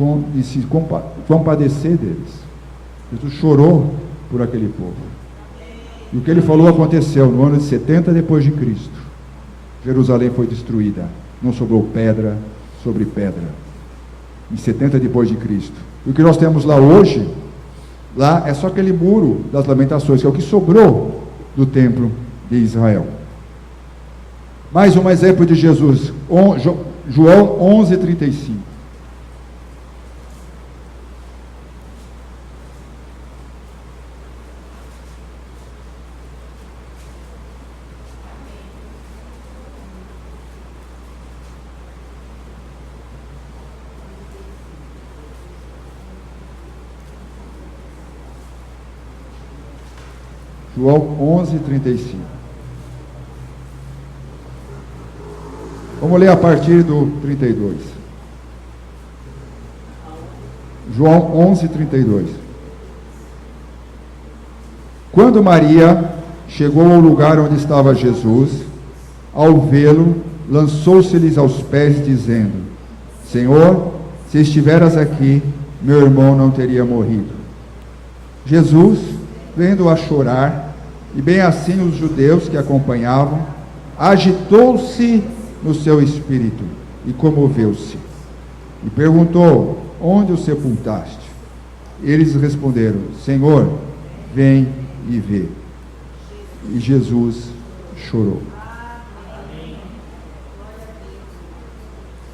compadecer deles. Jesus chorou por aquele povo. E o que ele falou aconteceu no ano de 70 depois de Cristo. Jerusalém foi destruída, não sobrou pedra sobre pedra. Em 70 depois de Cristo. E o que nós temos lá hoje, lá é só aquele muro das lamentações, que é o que sobrou do templo de Israel. Mais um exemplo de Jesus, João 11:35. João 11:35. Vamos ler a partir do 32. João 11:32. Quando Maria chegou ao lugar onde estava Jesus, ao vê-lo, lançou-se-lhes aos pés, dizendo: Senhor, se estiveras aqui, meu irmão não teria morrido. Jesus, vendo-a chorar, e bem assim os judeus que acompanhavam, agitou-se no seu espírito e comoveu-se. E perguntou: onde o sepultaste? Eles responderam: Senhor, vem e vê. E Jesus chorou.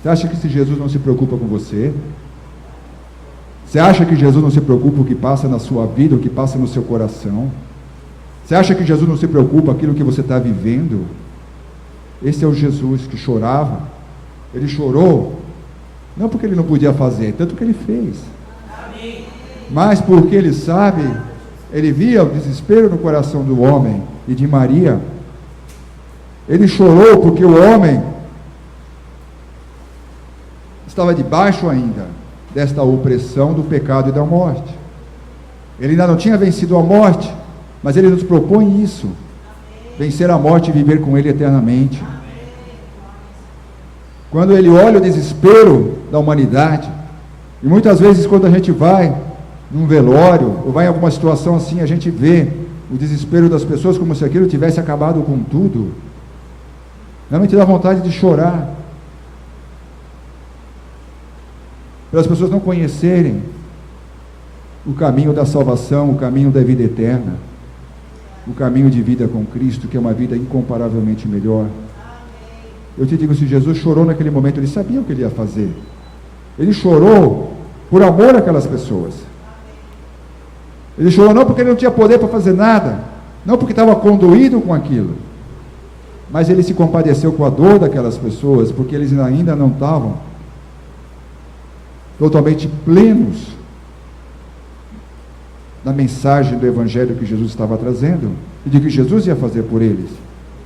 Você acha que Jesus não se preocupa com você? Você acha que Jesus não se preocupa com o que passa na sua vida, o que passa no seu coração? Você acha que Jesus não se preocupa com aquilo que você está vivendo? Esse é o Jesus que chorava. Ele chorou, não porque ele não podia fazer, tanto que ele fez. Mas porque ele sabe, ele via o desespero no coração do homem e de Maria. Ele chorou porque o homem estava debaixo ainda desta opressão do pecado e da morte. Ele ainda não tinha vencido a morte, mas ele nos propõe isso: vencer a morte e viver com ele eternamente. Quando ele olha o desespero da humanidade, e muitas vezes quando a gente vai num velório, ou vai em alguma situação assim, a gente vê o desespero das pessoas como se aquilo tivesse acabado com tudo, realmente dá vontade de chorar, pelas pessoas não conhecerem o caminho da salvação, o caminho da vida eterna, o caminho de vida com Cristo, que é uma vida incomparavelmente melhor. Eu te digo, se Jesus chorou naquele momento, ele sabia o que ele ia fazer. Ele chorou por amor àquelas pessoas. Ele chorou não porque ele não tinha poder para fazer nada, não porque estava conduído com aquilo, mas ele se compadeceu com a dor daquelas pessoas, porque eles ainda não estavam totalmente plenos da mensagem do Evangelho que Jesus estava trazendo, e de que Jesus ia fazer por eles.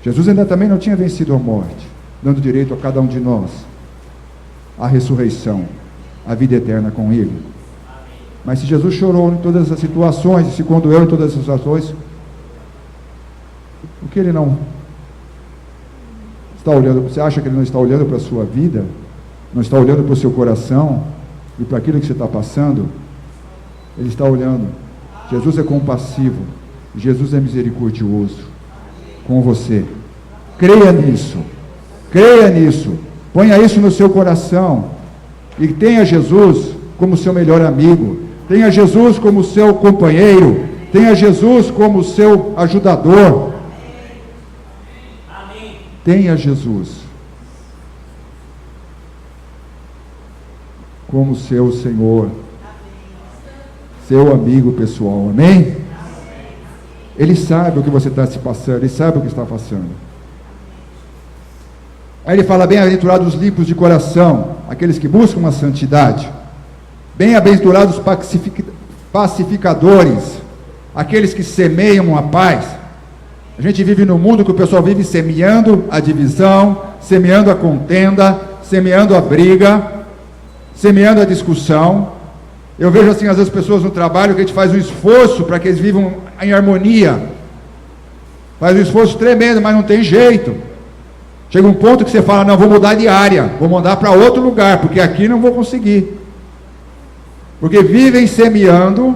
Jesus ainda também não tinha vencido a morte, dando direito a cada um de nós a ressurreição, a vida eterna com Ele. Mas se Jesus chorou em todas as situações, e se condoeu em todas as situações, o que Ele não está olhando? Você acha que Ele não está olhando para a sua vida? Não está olhando para o seu coração e para aquilo que você está passando? Ele está olhando. Jesus é compassivo, Jesus é misericordioso com você. Creia nisso, creia nisso, ponha isso no seu coração e tenha Jesus como seu melhor amigo, tenha Jesus como seu companheiro, tenha Jesus como seu ajudador. Tenha Jesus como seu Senhor, seu amigo pessoal, amém? Ele sabe o que você está se passando, Ele sabe o que está passando. Aí ele fala, bem-aventurados os limpos de coração, aqueles que buscam uma santidade. Bem-aventurados os pacificadores, aqueles que semeiam a paz. A gente vive num mundo que o pessoal vive semeando a divisão, semeando a contenda, semeando a briga, semeando a discussão. Eu vejo assim, às vezes, pessoas no trabalho que a gente faz um esforço para que eles vivam em harmonia. Faz um esforço tremendo, mas não tem jeito. Chega um ponto que você fala, não, vou mudar de área, vou mudar para outro lugar, porque aqui não vou conseguir. Porque vivem semeando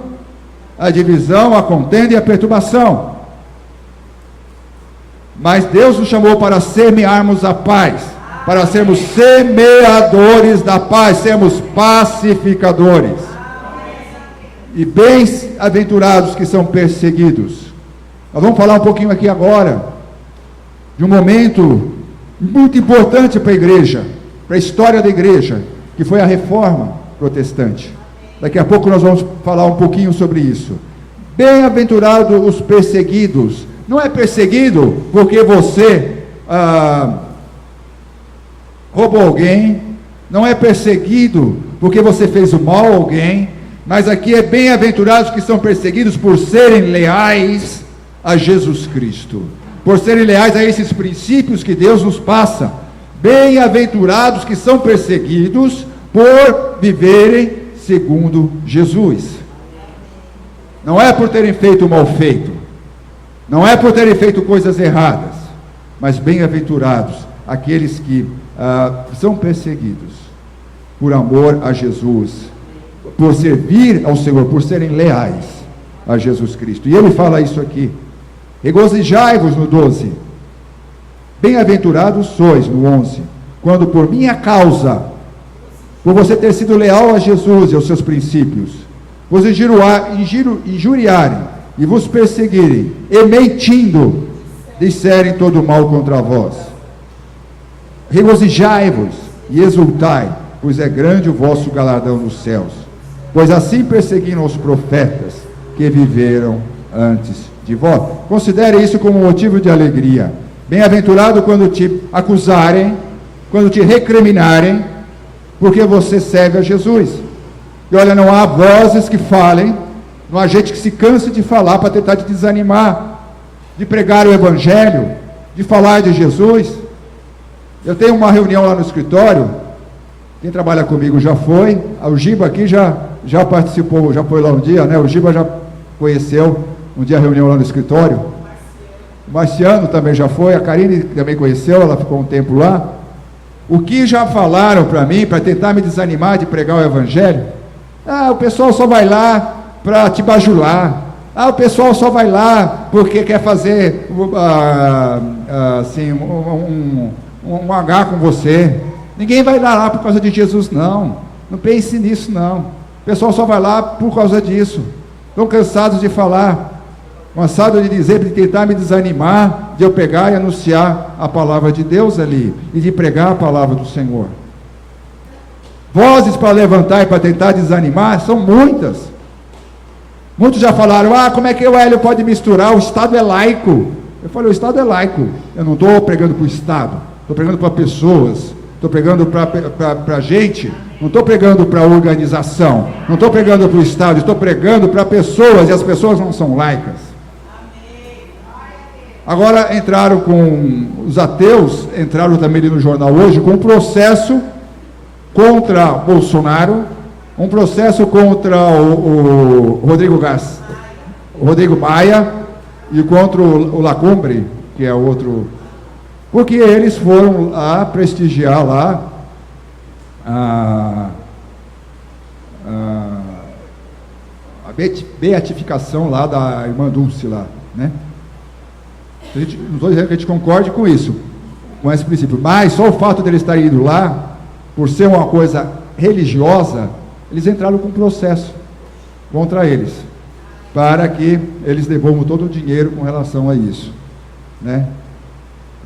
a divisão, a contenda e a perturbação. Mas Deus nos chamou para semearmos a paz, para sermos semeadores da paz, sermos pacificadores. E bem-aventurados que são perseguidos. Nós vamos falar um pouquinho aqui agora de um momento muito importante para a igreja, para a história da igreja, que foi a reforma protestante. Daqui a pouco nós vamos falar um pouquinho sobre isso. Bem-aventurados os perseguidos. Não é perseguido porque você roubou alguém, não é perseguido porque você fez o mal a alguém, mas aqui é bem-aventurados que são perseguidos por serem leais a Jesus Cristo, por serem leais a esses princípios que Deus nos passa. Bem-aventurados que são perseguidos por viverem segundo Jesus. Não é por terem feito o mal feito, não é por terem feito coisas erradas, mas bem-aventurados aqueles que são perseguidos por amor a Jesus, por servir ao Senhor, por serem leais a Jesus Cristo. E ele fala isso aqui. Regozijai-vos no 12. Bem-aventurados sois no 11, quando por minha causa, por você ter sido leal a Jesus e aos seus princípios, vos injuriarem e vos perseguirem, e mentindo, disserem todo mal contra vós. Regozijai-vos e exultai, pois é grande o vosso galardão nos céus. Pois assim perseguiram os profetas que viveram antes de vós. Considere isso como motivo de alegria. Bem-aventurado quando te acusarem, quando te recriminarem, porque você serve a Jesus. E olha, não há vozes que falem, não há gente que se canse de falar para tentar te desanimar, de pregar o Evangelho, de falar de Jesus. Eu tenho uma reunião lá no escritório, quem trabalha comigo já foi, o Giba aqui já participou, já foi lá um dia, né? O Giba já conheceu um dia a reunião lá no escritório. O Marciano também já foi, a Karine também conheceu, ela ficou um tempo lá. O que já falaram para mim, para tentar me desanimar de pregar o Evangelho? O pessoal só vai lá para te bajular. O pessoal só vai lá porque quer fazer assim, um H com você. Ninguém vai lá por causa de Jesus, não. Não pense nisso, não. O pessoal só vai lá por causa disso. Estão cansados de falar, cansados de dizer, de tentar me desanimar, de eu pegar e anunciar a palavra de Deus ali, e de pregar a palavra do Senhor. Vozes para levantar e para tentar desanimar, são muitas. Muitos já falaram, como é que o Hélio pode misturar, o Estado é laico. Eu falei, o Estado é laico. Eu não estou pregando para o Estado, estou pregando para pessoas, estou pregando para gente, não estou pregando para organização, não estou pregando para o Estado, estou pregando para pessoas, e as pessoas não são laicas. Agora entraram com os ateus, entraram também ali no jornal hoje, com um processo contra Bolsonaro, um processo contra o Rodrigo Maia e contra o Lacombe, que é outro, porque eles foram lá prestigiar lá a beatificação lá da irmã Dulce lá, né? Não estou dizendo que a gente concorde com isso, com esse princípio, mas só o fato de eles estarem indo lá, por ser uma coisa religiosa, eles entraram com um processo contra eles, para que eles devolvam todo o dinheiro com relação a isso, né?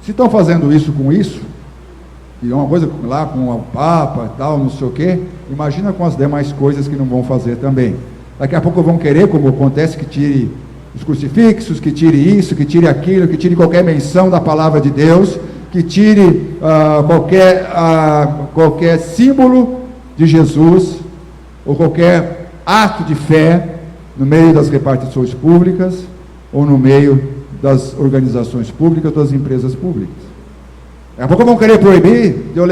Se estão fazendo isso com isso, e é uma coisa lá com o Papa e tal, não sei o quê, imagina com as demais coisas que não vão fazer também. Daqui a pouco vão querer, como acontece, que tire os crucifixos, que tire isso, que tire aquilo, que tire qualquer menção da palavra de Deus, que tire qualquer símbolo de Jesus, ou qualquer ato de fé no meio das repartições públicas, ou no meio das organizações públicas, das empresas públicas. Daqui a pouco vão querer proibir de eu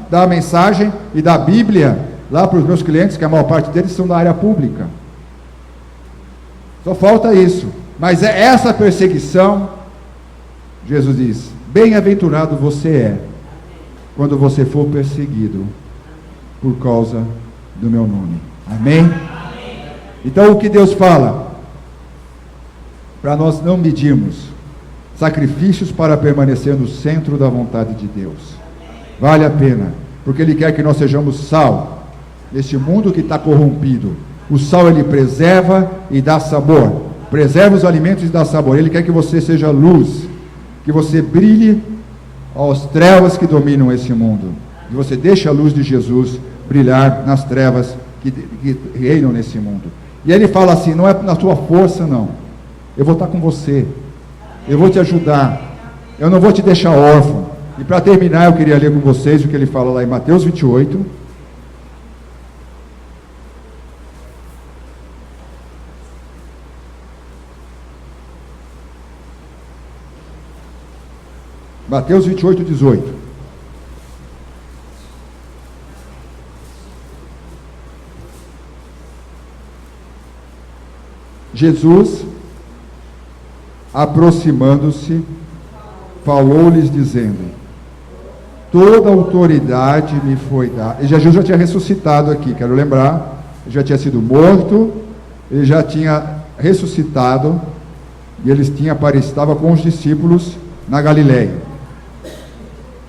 dar a mensagem e dar a Bíblia lá para os meus clientes, que a maior parte deles são da área pública. Só falta isso. Mas é essa perseguição, Jesus diz, bem-aventurado você é, quando você for perseguido por causa do meu nome. Amém? Então o que Deus fala? Para nós não medirmos sacrifícios para permanecer no centro da vontade de Deus. Vale a pena, porque Ele quer que nós sejamos sal neste mundo que está corrompido. O sal ele preserva e dá sabor, preserva os alimentos e dá sabor. Ele quer que você seja luz, que você brilhe aos trevas que dominam esse mundo, e você deixe a luz de Jesus brilhar nas trevas que reinam nesse mundo. E ele fala assim, não é na tua força não, eu vou estar com você, eu vou te ajudar, eu não vou te deixar órfão. E para terminar, eu queria ler com vocês o que ele fala lá em Mateus 28, Mateus 28, 18. Jesus, aproximando-se, falou-lhes dizendo, toda autoridade me foi dada. E Jesus já tinha ressuscitado aqui, quero lembrar, ele já tinha sido morto, ele já tinha ressuscitado, e ele estava com os discípulos na Galileia.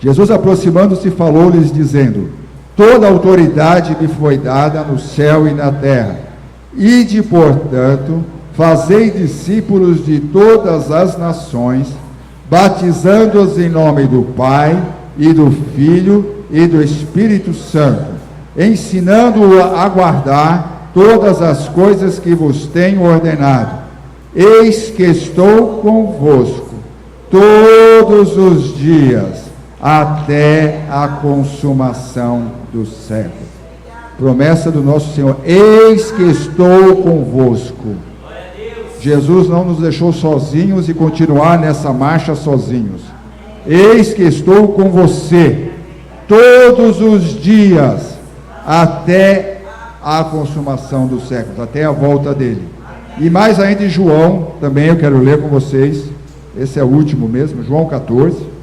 Jesus, aproximando-se, falou-lhes dizendo, toda autoridade me foi dada no céu e na terra. Ide, portanto, fazei discípulos de todas as nações, batizando-os em nome do Pai, e do Filho, e do Espírito Santo, ensinando-os a guardar todas as coisas que vos tenho ordenado. Eis que estou convosco todos os dias, até a consumação do século. Promessa do nosso Senhor, eis que estou convosco. Jesus não nos deixou sozinhos e continuar nessa marcha sozinhos. Eis que estou com você todos os dias, até a consumação dos séculos, até a volta dele. E mais ainda em João, também eu quero ler com vocês, esse é o último mesmo, João 14.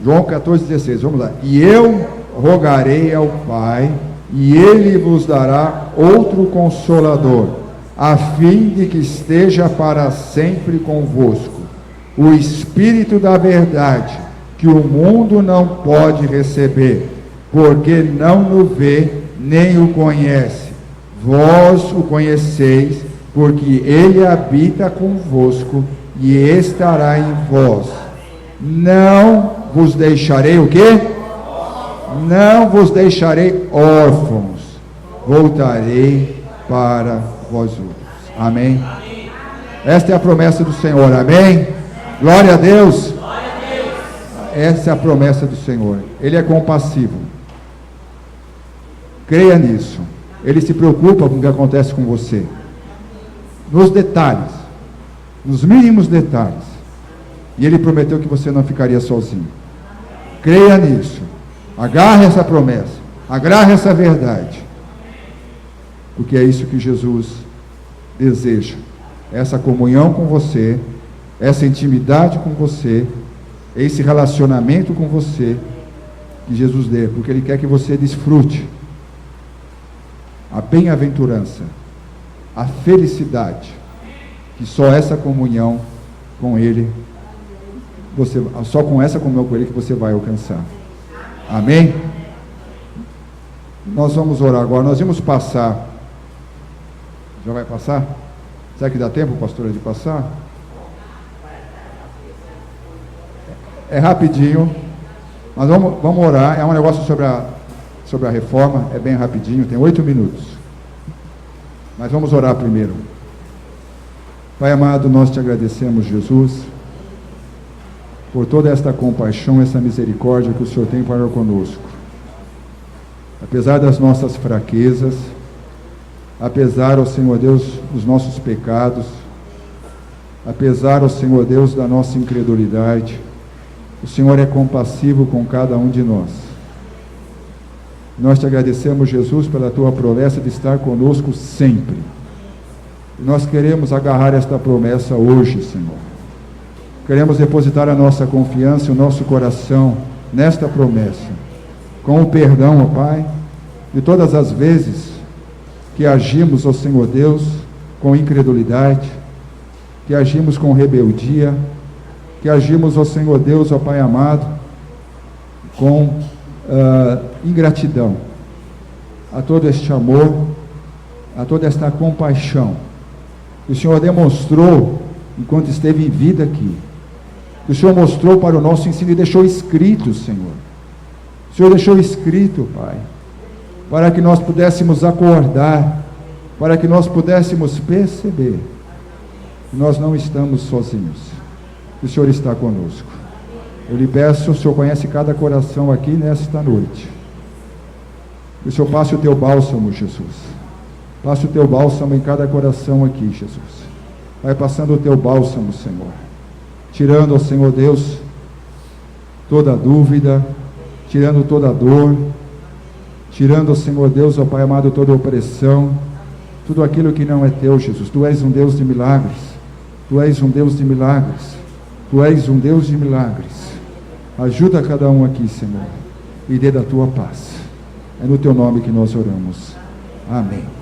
João 14, 16, vamos lá. E eu rogarei ao Pai, e Ele vos dará outro Consolador, a fim de que esteja para sempre convosco, o Espírito da verdade, que o mundo não pode receber, porque não o vê, nem o conhece. Vós o conheceis, porque Ele habita convosco, e estará em vós. Não vos deixarei o quê? Não vos deixarei órfãos, voltarei para vós outros. Amém? Esta é a promessa do Senhor. Amém? Glória a Deus. Essa é a promessa do Senhor. Ele é compassivo. Creia nisso. Ele se preocupa com o que acontece com você. Nos detalhes. Nos mínimos detalhes. E Ele prometeu que você não ficaria sozinho. Creia nisso. Agarre essa promessa. Agarre essa verdade. Porque é isso que Jesus deseja. Essa comunhão com você. Essa intimidade com você. Esse relacionamento com você. Que Jesus dê. Porque Ele quer que você desfrute a bem-aventurança, a felicidade, que só essa comunhão com Ele, só com essa comunhão com Ele que você vai alcançar. Amém? Nós vamos orar agora. Nós vamos passar. Já vai passar? Será que dá tempo, pastora, de passar? É rapidinho. Mas vamos orar. É um negócio sobre a reforma, é bem rapidinho, tem 8 minutos. Mas vamos orar primeiro. Pai amado, nós te agradecemos, Jesus, por toda esta compaixão, essa misericórdia que o Senhor tem para conosco. Apesar das nossas fraquezas, apesar, ó Senhor Deus, dos nossos pecados, apesar, ó Senhor Deus, da nossa incredulidade, o Senhor é compassivo com cada um de nós. Nós te agradecemos, Jesus, pela tua promessa de estar conosco sempre. E nós queremos agarrar esta promessa hoje, Senhor. Queremos depositar a nossa confiança e o nosso coração nesta promessa, com o perdão, ó Pai, de todas as vezes que agimos, ó Senhor Deus, com incredulidade, que agimos com rebeldia, que agimos, ó Senhor Deus, ó Pai amado, com ingratidão a todo este amor, a toda esta compaixão que o Senhor demonstrou enquanto esteve em vida aqui, que o Senhor mostrou para o nosso ensino e deixou escrito, Senhor. O Senhor deixou escrito, Pai, para que nós pudéssemos acordar, para que nós pudéssemos perceber que nós não estamos sozinhos, que o Senhor está conosco. Eu lhe peço, o Senhor conhece cada coração aqui nesta noite. Que o Senhor passe o teu bálsamo, Jesus. Passe o teu bálsamo em cada coração aqui, Jesus. Vai passando o teu bálsamo, Senhor. Tirando, ó Senhor Deus, toda dúvida, tirando toda dor, tirando, ó Senhor Deus, ó Pai amado, toda opressão, tudo aquilo que não é teu, Jesus. Tu és um Deus de milagres. Tu és um Deus de milagres. Tu és um Deus de milagres. Ajuda cada um aqui, Senhor, e dê da tua paz. É no teu nome que nós oramos. Amém.